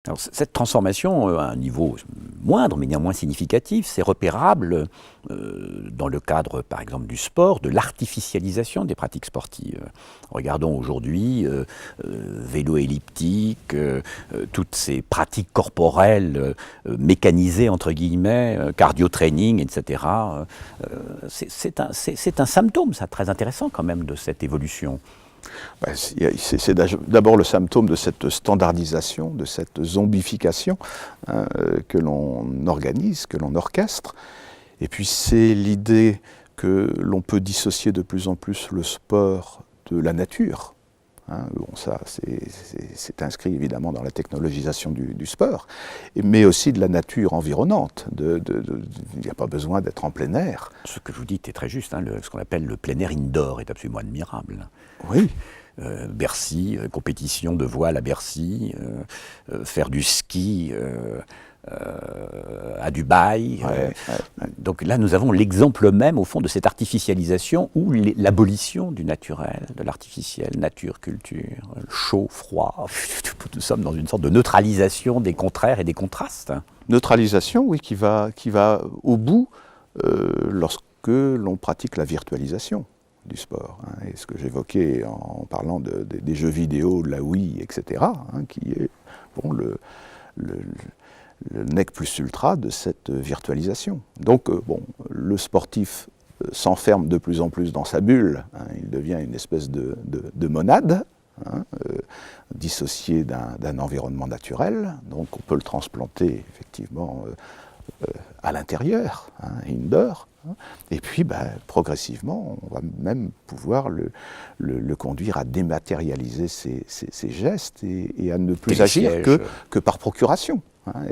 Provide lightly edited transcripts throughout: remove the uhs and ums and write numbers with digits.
Alors, cette transformation, à un niveau moindre, mais néanmoins significatif, c'est repérable dans le cadre, par exemple, du sport, de l'artificialisation des pratiques sportives. Regardons aujourd'hui vélo elliptique, toutes ces pratiques corporelles mécanisées, entre guillemets, cardio-training, etc. C'est un symptôme, ça, très intéressant quand même, de cette évolution. C'est d'abord le symptôme de cette standardisation, de cette zombification que l'on organise, que l'on orchestre. Et puis c'est l'idée que l'on peut dissocier de plus en plus le sport de la nature. Bon, ça, c'est inscrit évidemment dans la technologisation du sport, mais aussi de la nature environnante. Il n'y a pas besoin d'être en plein air. Ce que vous dites est très juste, ce qu'on appelle le plein air indoor est absolument admirable. Oui. Bercy, compétition de voile à Bercy, faire du ski à Dubaï. Ouais. Donc là, nous avons l'exemple même, au fond, de cette artificialisation ou l'abolition du naturel, de l'artificiel, nature, culture, chaud, froid. Nous sommes dans une sorte de neutralisation des contraires et des contrastes. Neutralisation, oui, qui va au bout lorsque l'on pratique la virtualisation du sport. Et ce que j'évoquais en parlant des jeux vidéo, de la Wii, etc., qui est bon, le nec plus ultra de cette virtualisation. Donc, le sportif s'enferme de plus en plus dans sa bulle, il devient une espèce de monade, dissocié d'un environnement naturel, donc on peut le transplanter effectivement à l'intérieur, indoor, et puis progressivement on va même pouvoir le conduire à dématérialiser ses gestes et à ne plus agir que par procuration.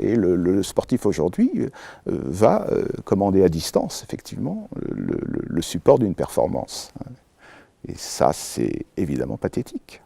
Et le sportif aujourd'hui va commander à distance effectivement le support d'une performance. Et ça c'est évidemment pathétique.